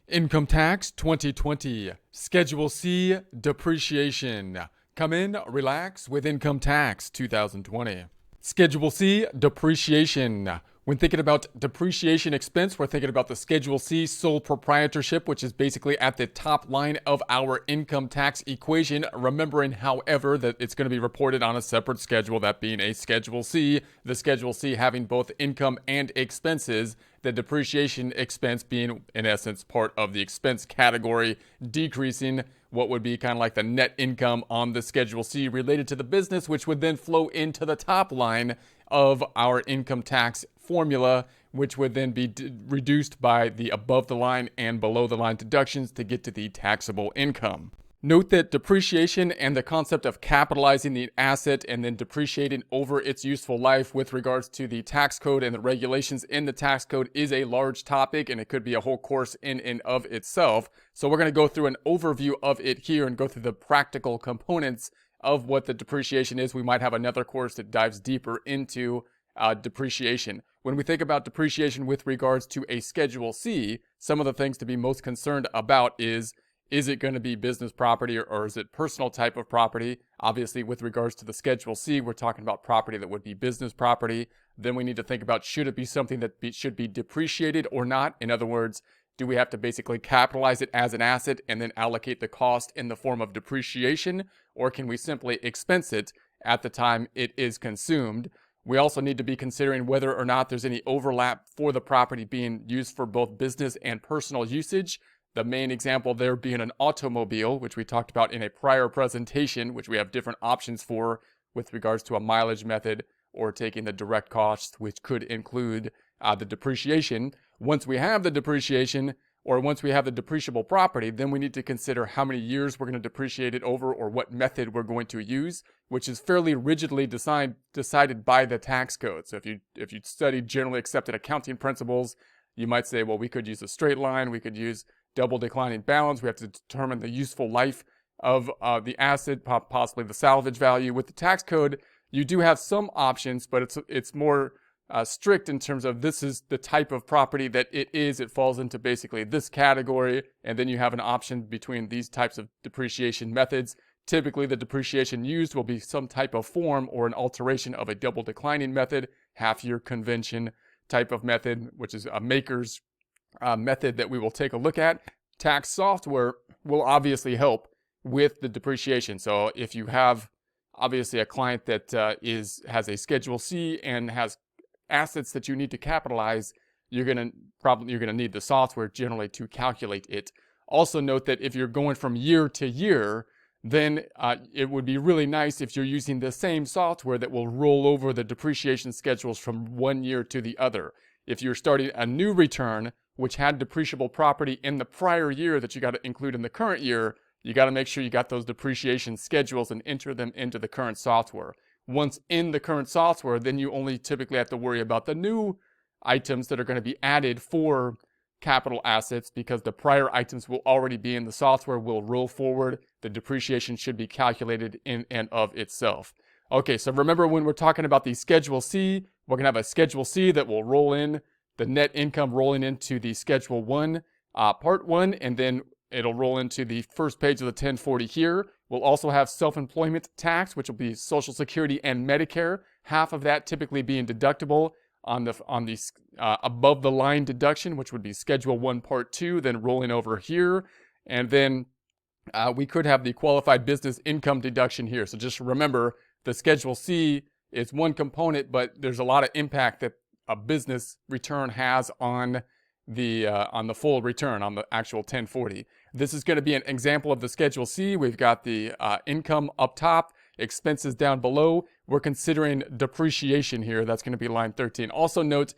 Income Tax 2020, Schedule C, Depreciation. Come in, relax with Income Tax 2020. Schedule C, Depreciation. When thinking about depreciation expense, we're thinking about the Schedule C sole proprietorship, which is basically at the top line of our income tax equation. Remembering, however, that it's going to be reported on a separate schedule, that being a Schedule C, the Schedule C having both income and expenses, the depreciation expense being, in essence, part of the expense category, decreasing what would be kind of like the net income on the Schedule C related to the business, which would then flow into the top line of our income tax formula, which would then be reduced by the above the line and below the line deductions to get to the taxable income. Note that depreciation and the concept of capitalizing the asset and then depreciating over its useful life with regards to the tax code and the regulations in the tax code is a large topic, and it could be a whole course in and of itself. So we're going to go through an overview of it here and go through the practical components of what the depreciation is. We might have another course that dives deeper into depreciation. When we think about depreciation with regards to a Schedule C, some of the things to be most concerned about is it going to be business property or is it personal type of property? Obviously, with regards to the Schedule C, we're talking about property that would be business property. Then we need to think about, should it be something that should be depreciated or not? In other words, do we have to basically capitalize it as an asset and then allocate the cost in the form of depreciation? Or can we simply expense it at the time it is consumed? We also need to be considering whether or not there's any overlap for the property being used for both business and personal usage. The main example there being an automobile, which we talked about in a prior presentation, which we have different options for with regards to a mileage method or taking the direct costs, which could include the depreciation. Once we have the depreciation, or once we have the depreciable property, then we need to consider how many years we're going to depreciate it over or what method we're going to use, which is fairly rigidly decided by the tax code. So if you study generally accepted accounting principles, you might say, well, we could use a straight line, we could use double declining balance, we have to determine the useful life of the asset, possibly the salvage value. With the tax code, you do have some options, but it's more strict in terms of this is the type of property that it is. It falls into basically this category, and then you have an option between these types of depreciation methods. Typically, the depreciation used will be some type of form or an alteration of a double declining method, half-year convention type of method, which is a MACRS method that we will take a look at. Tax software will obviously help with the depreciation. So if you have obviously a client that has a Schedule C and has assets that you need to capitalize, you're gonna need the software generally to calculate it. Also note that if you're going from year to year, then it would be really nice if you're using the same software that will roll over the depreciation schedules from one year to the other. If you're starting a new return which had depreciable property in the prior year that you got to include in the current year, you got to make sure you got those depreciation schedules and enter them into the current software. Once in the current software, then you only typically have to worry about the new items that are going to be added for capital assets, because the prior items will already be in the software, will roll forward. The depreciation should be calculated in and of itself. Okay, so remember when we're talking about the Schedule C, we're going to have a Schedule C that will roll in the net income rolling into the Schedule 1, Part 1, and then it'll roll into the first page of the 1040 here. We'll also have self-employment tax, which will be Social Security and Medicare. Half of that typically being deductible on the above the line deduction, which would be Schedule 1, Part 2, then rolling over here. And then we could have the qualified business income deduction here. So just remember, the Schedule C is one component, but there's a lot of impact that a business return has on the full return on the actual 1040. This is going to be an example of the Schedule C. We've got the income up top, expenses down below. We're considering depreciation here. That's going to be line 13. Also note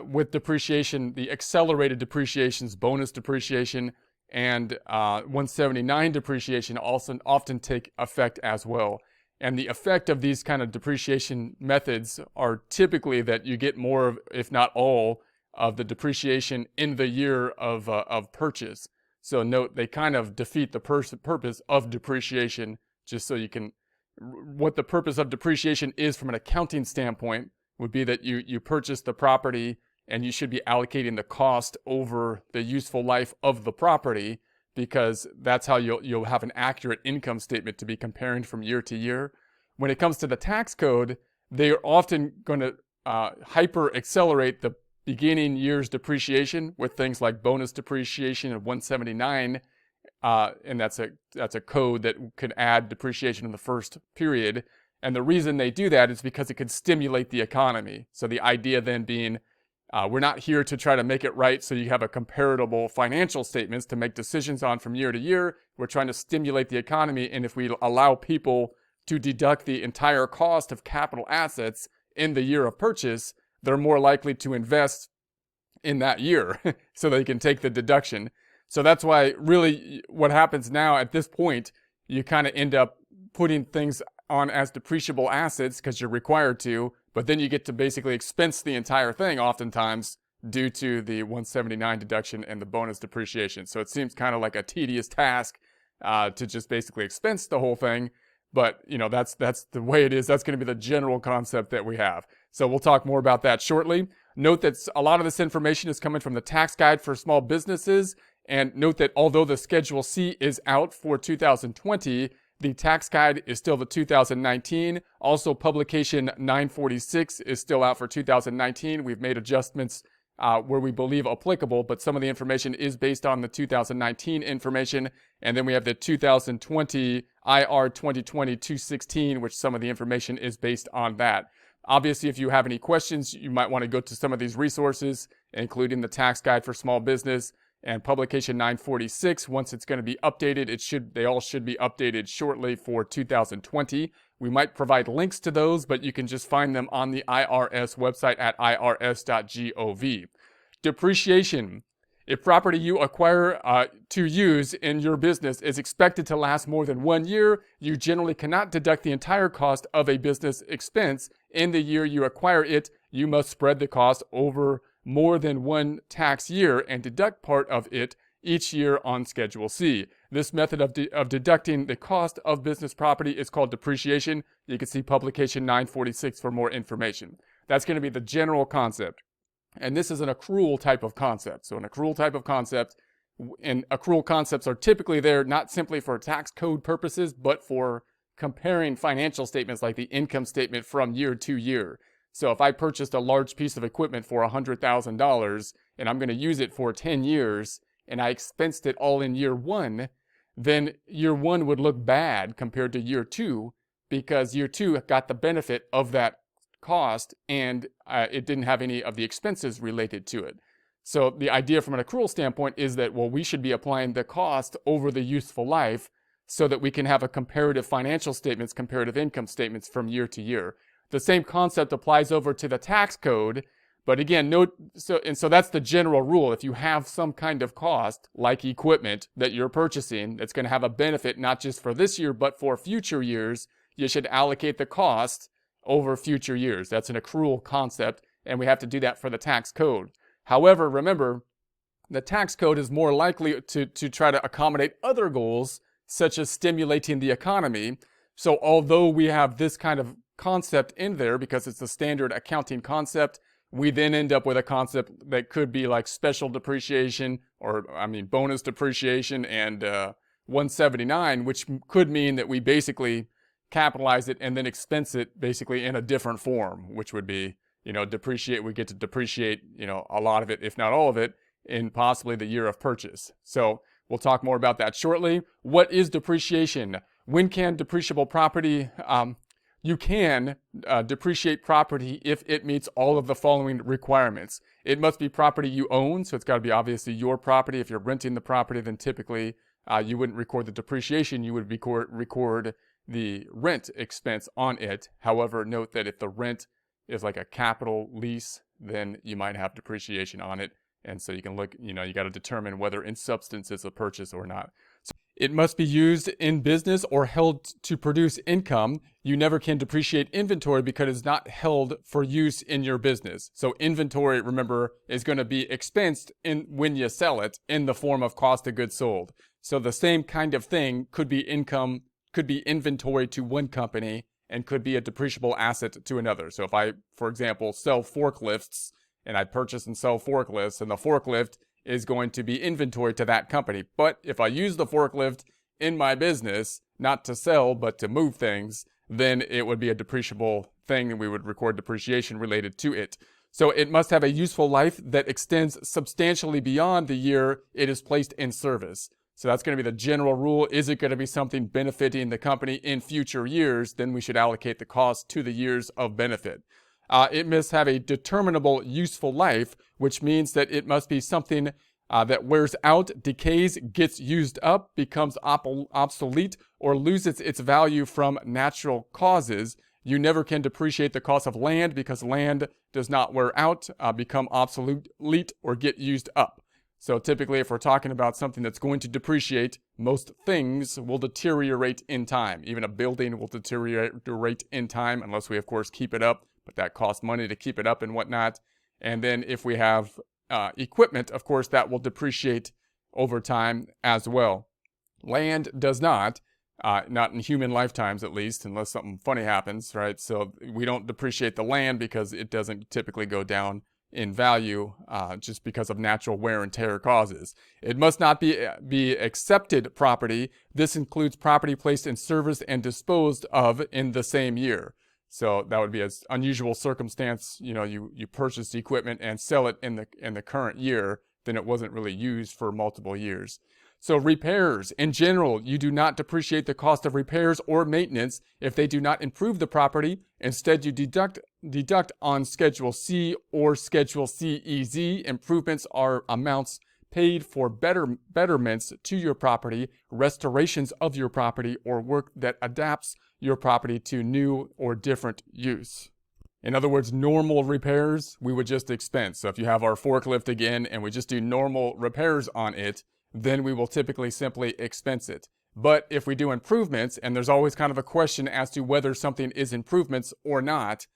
with depreciation, the accelerated depreciations, bonus depreciation, and 179 depreciation also often take effect as well. And the effect of these kind of depreciation methods are typically that you get more of, if not all, of the depreciation in the year of purchase. So note, they kind of defeat the purpose of depreciation, just so you can, what the purpose of depreciation is from an accounting standpoint would be that you purchase the property and you should be allocating the cost over the useful life of the property, because that's how you'll have an accurate income statement to be comparing from year to year. When it comes to the tax code, they are often going to hyper accelerate the beginning year's depreciation with things like bonus depreciation of 179, and that's a code that could add depreciation in the first period. And the reason they do that is because it could stimulate the economy. So the idea then being, we're not here to try to make it right so you have a comparable financial statements to make decisions on from year to year. We're trying to stimulate the economy, and if we allow people to deduct the entire cost of capital assets in the year of purchase, they're more likely to invest in that year so they can take the deduction. So that's why really what happens now at this point, you kind of end up putting things on as depreciable assets because you're required to, but then you get to basically expense the entire thing oftentimes due to the 179 deduction and the bonus depreciation. So it seems kind of like a tedious task to just basically expense the whole thing. But, you know, that's the way it is. That's going to be the general concept that we have. So we'll talk more about that shortly. Note that a lot of this information is coming from the tax guide for small businesses. And note that although the Schedule C is out for 2020, the tax guide is still the 2019. Also, publication 946 is still out for 2019. We've made adjustments where we believe applicable, but some of the information is based on the 2019 information. And then we have the 2020 IR 2020-216, which some of the information is based on that. Obviously, if you have any questions, you might want to go to some of these resources, including the tax guide for small business and publication 946. Once it's going to be updated, they all should be updated shortly for 2020. We might provide links to those, but you can just find them on the IRS website at irs.gov. Depreciation. If property you acquire to use in your business is expected to last more than 1 year, you generally cannot deduct the entire cost of a business expense in the year you acquire it. You must spread the cost over more than one tax year and deduct part of it each year on Schedule C. This method of deducting the cost of business property is called depreciation. You can see publication 946 for more information. That's going to be the general concept. And this is an accrual type of concept. So an accrual type of concept, and accrual concepts are typically there not simply for tax code purposes, but for comparing financial statements like the income statement from year to year. So if I purchased a large piece of equipment for $100,000 and I'm going to use it for 10 years and I expensed it all in year one, then year one would look bad compared to year two because year two got the benefit of that cost and it didn't have any of the expenses related to it. So the idea from an accrual standpoint is that, well, we should be applying the cost over the useful life so that we can have a comparative financial statements, comparative income statements from year to year. The same concept applies over to the tax code, but again, so that's the general rule. If you have some kind of cost, like equipment that you're purchasing, that's going to have a benefit not just for this year, but for future years, you should allocate the cost over future years. That's an accrual concept, and we have to do that for the tax code. However, remember, the tax code is more likely to try to accommodate other goals, such as stimulating the economy. So although we have this kind of concept in there because it's a standard accounting concept, we then end up with a concept that could be like special depreciation, or bonus depreciation and 179, which could mean that we basically capitalize it and then expense it basically in a different form, which would be, depreciate. We get to depreciate, a lot of it, if not all of it, in possibly the year of purchase. So we'll talk more about that shortly. What is depreciation? When can depreciable property, you can depreciate property if it meets all of the following requirements. It must be property you own, so it's got to be obviously your property. If you're renting the property, then typically you wouldn't record the depreciation. You would record the rent expense on it. However, note that if the rent is like a capital lease, then you might have depreciation on it. And so you can look, you got to determine whether in substance it's a purchase or not. So it must be used in business or held to produce income. You never can depreciate inventory because it's not held for use in your business. So inventory, remember, is going to be expensed when you sell it in the form of cost of goods sold. So the same kind of thing could be income, could be inventory to one company and could be a depreciable asset to another. So if I, for example, sell forklifts and I purchase and sell forklifts, and the forklift is going to be inventory to that company. But if I use the forklift in my business, not to sell, but to move things, then it would be a depreciable thing, and we would record depreciation related to it. So it must have a useful life that extends substantially beyond the year it is placed in service. So that's going to be the general rule. Is it going to be something benefiting the company in future years? Then we should allocate the cost to the years of benefit. It must have a determinable useful life, which means that it must be something that wears out, decays, gets used up, becomes obsolete, or loses its value from natural causes. You never can depreciate the cost of land because land does not wear out, become obsolete, or get used up. So typically, if we're talking about something that's going to depreciate, most things will deteriorate in time. Even a building will deteriorate in time unless we, of course, keep it up, but that costs money to keep it up and whatnot. And then if we have equipment, of course, that will depreciate over time as well. Land does not in human lifetimes at least, unless something funny happens, right? So we don't depreciate the land because it doesn't typically go down in value just because of natural wear and tear causes. It must not be accepted property. This includes property placed in service and disposed of in the same year. So that would be an unusual circumstance. You purchase the equipment and sell it in the current year, then it wasn't really used for multiple years. So repairs, in general, you do not depreciate the cost of repairs or maintenance if they do not improve the property. Instead, you deduct on Schedule C or Schedule CEZ. Improvements are amounts paid for betterments to your property, restorations of your property, or work that adapts your property to new or different use. In other words, normal repairs, we would just expense. So if you have our forklift again and we just do normal repairs on it, then we will typically simply expense it. But if we do improvements, and there's always kind of a question as to whether something is improvements or not,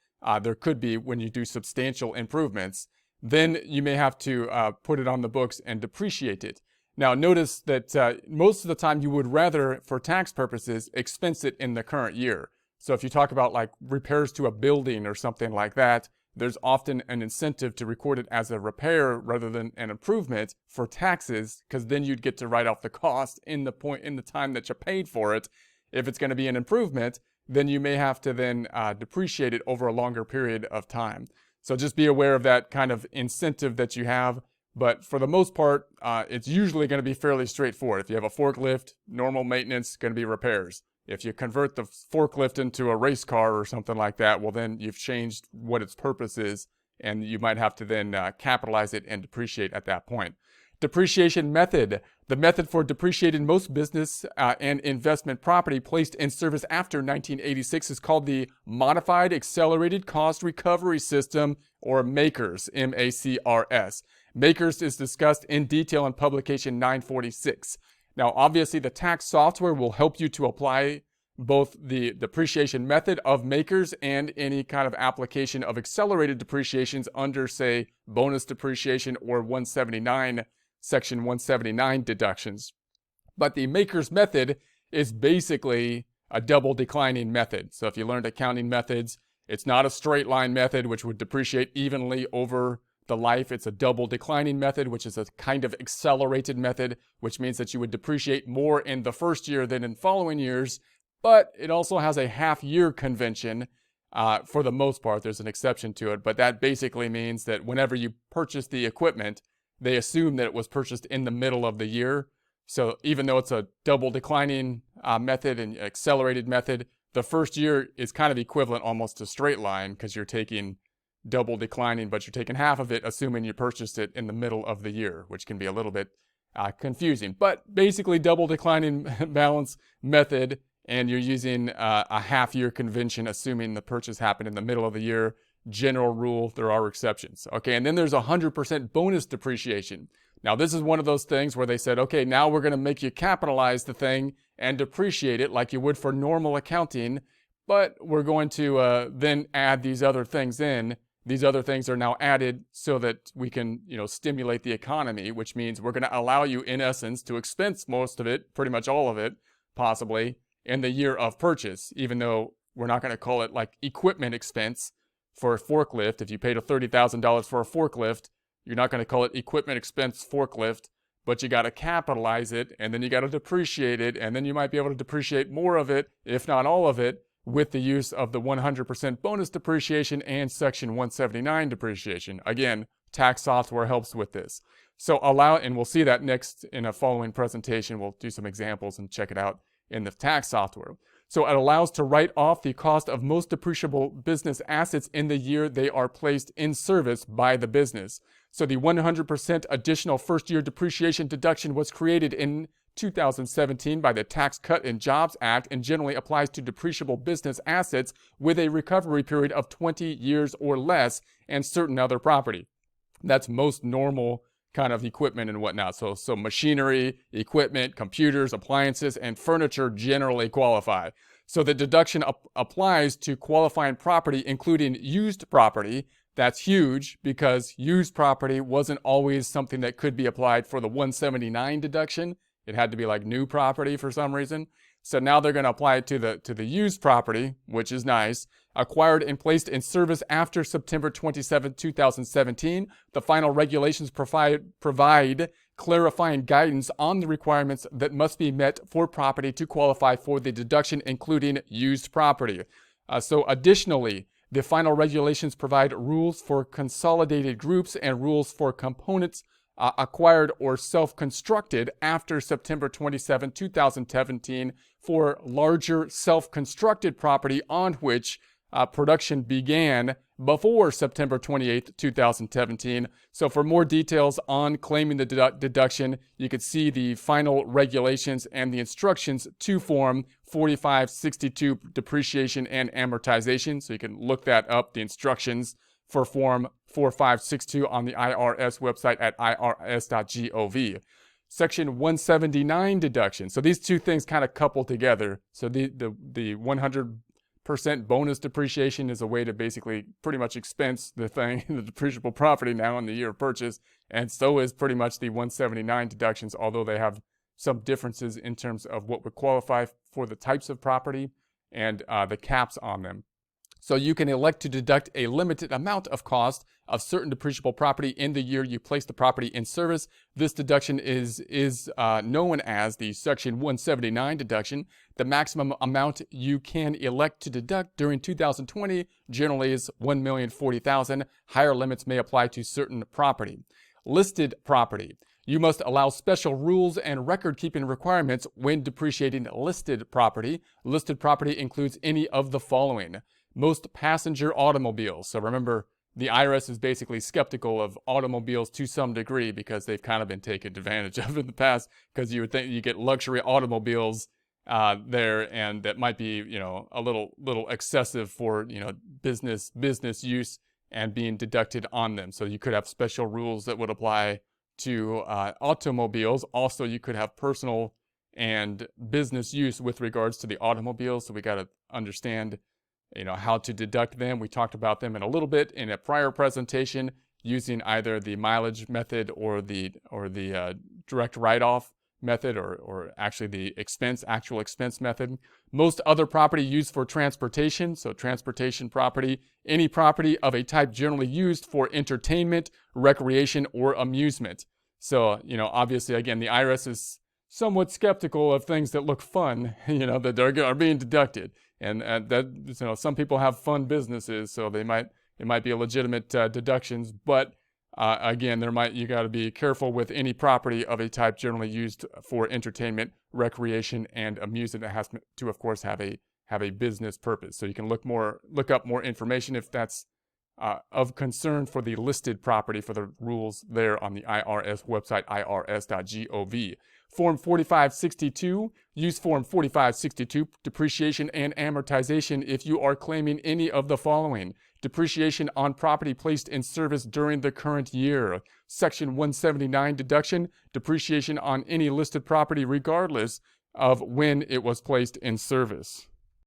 there could be when you do substantial improvements, then you may have to put it on the books and depreciate it. Now notice that most of the time you would rather, for tax purposes, expense it in the current year. So if you talk about like repairs to a building or something like that, there's often an incentive to record it as a repair rather than an improvement for taxes, because then you'd get to write off the cost in the time that you paid for it. If it's going to be an improvement, then you may have to then depreciate it over a longer period of time. So just be aware of that kind of incentive that you have. But for the most part, it's usually going to be fairly straightforward. If you have a forklift, normal maintenance, going to be repairs. If you convert the forklift into a race car or something like that, well, then you've changed what its purpose is, and you might have to then capitalize it and depreciate at that point. Depreciation method. The method for depreciating most business and investment property placed in service after 1986 is called the Modified Accelerated Cost Recovery System, or MACRS, M-A-C-R-S. MACRS is discussed in detail in publication 946. Now, obviously, the tax software will help you to apply both the depreciation method of MACRS and any kind of application of accelerated depreciations under, say, bonus depreciation or 179, Section 179 deductions. But the MACRS method is basically a double declining method. So if you learned accounting methods, it's not a straight line method which would depreciate evenly over the life. It's a double declining method, which is a kind of accelerated method, which means that you would depreciate more in the first year than in following years. But it also has a half-year convention for the most part. There's an exception to it, but that basically means that whenever you purchase the equipment, they assume that it was purchased in the middle of the year. So even though it's a double declining method and accelerated method, the first year is kind of equivalent almost to straight line, because you're taking double declining, but you're taking half of it, assuming you purchased it in the middle of the year, which can be a little bit confusing. But basically, double declining balance method, and you're using a half-year convention, assuming the purchase happened in the middle of the year. General rule, there are exceptions. Okay, and then there's 100% bonus depreciation. Now, this is one of those things where they said, okay, now we're going to make you capitalize the thing and depreciate it like you would for normal accounting, but we're going to then add these other things in. These other things are now added so that we can, stimulate the economy, which means we're going to allow you, in essence, to expense most of it, pretty much all of it, possibly, in the year of purchase, even though we're not going to call it like equipment expense for a forklift. If you paid $30,000 for a forklift, you're not going to call it equipment expense forklift, but you got to capitalize it, and then you got to depreciate it, and then you might be able to depreciate more of it, if not all of it, with the use of the 100% bonus depreciation and Section 179 depreciation. Again, tax software helps with this. So and we'll see that next in a following presentation. We'll do some examples and check it out in the tax software. So it allows to write off the cost of most depreciable business assets in the year they are placed in service by the business. So the 100% additional first-year depreciation deduction was created in 2017 by the Tax Cut and Jobs Act and generally applies to depreciable business assets with a recovery period of 20 years or less and certain other property. That's most normal kind of equipment and whatnot. So machinery, equipment, computers, appliances, and furniture generally qualify. So the deduction applies to qualifying property, including used property. That's huge because used property wasn't always something that could be applied for the 179 deduction. It had to be like new property for some reason. So now they're going to apply it to the used property, which is nice. Acquired and placed in service after September 27, 2017. The final regulations provide clarifying guidance on the requirements that must be met for property to qualify for the deduction, including used property. So additionally, the final regulations provide rules for consolidated groups and rules for components acquired or self-constructed after September 27, 2017 for larger self-constructed property on which production began before September 28, 2017. So for more details on claiming the deduction, you could see the final regulations and the instructions to Form 4562 Depreciation and Amortization. So you can look that up, the instructions for Form 4562 on the IRS website at irs.gov. Section 179 deduction. So these two things kind of couple together. So the 100% bonus depreciation is a way to basically pretty much expense the thing, the depreciable property now in the year of purchase. And so is pretty much the 179 deductions, although they have some differences in terms of what would qualify for the types of property and the caps on them. So you can elect to deduct a limited amount of cost of certain depreciable property in the year you place the property in service. This deduction is known as the Section 179 deduction. The maximum amount you can elect to deduct during 2020 generally is $1,040,000. Higher limits may apply to certain property. Listed property. You must allow special rules and record-keeping requirements when depreciating listed property. Listed property includes any of the following. Most passenger automobiles. So remember, the IRS is basically skeptical of automobiles to some degree because they've kind of been taken advantage of in the past, because you would think you get luxury automobiles there, and that might be, a little excessive for, business use and being deducted on them. So you could have special rules that would apply to automobiles. Also, you could have personal and business use with regards to the automobiles. So we got to understand how to deduct them. We talked about them in a little bit in a prior presentation using either the mileage method or the direct write-off method, or actually the actual expense method. Most other property used for transportation, so transportation property, any property of a type generally used for entertainment, recreation, or amusement. So, obviously, again, the IRS is somewhat skeptical of things that look fun, that are being deducted. And that, some people have fun businesses, so it might be a legitimate deductions. But again, you got to be careful with any property of a type generally used for entertainment, recreation, and amusement. It has to, of course, have a business purpose. So you can look up more information if that's of concern for the listed property, for the rules there on the IRS website, irs.gov. Form 4562, use Form 4562, Depreciation and Amortization if you are claiming any of the following. Depreciation on property placed in service during the current year. Section 179 deduction, depreciation on any listed property regardless of when it was placed in service.